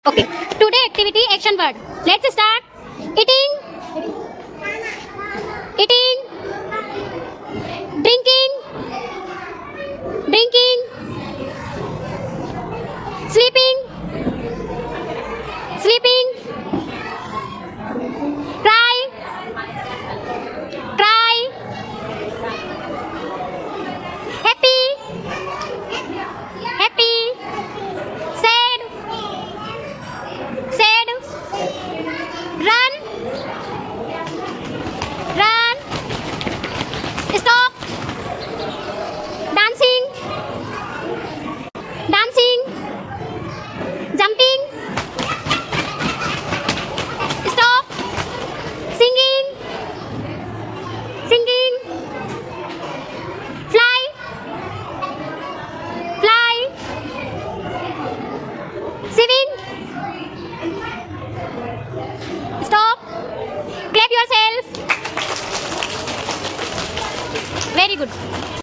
Okay. Today activity action word. Let's start. Eating. Eating. Drinking. Drinking. Sleeping. Sleeping. Cry. Cry. Happy. Happy. Sad. Sad. Run. Run. Stop. Dancing. Dancing. Jumping. Stop. Singing. Singing. Fly. Fly. Swimming. Stop. Clap yourself. Very good.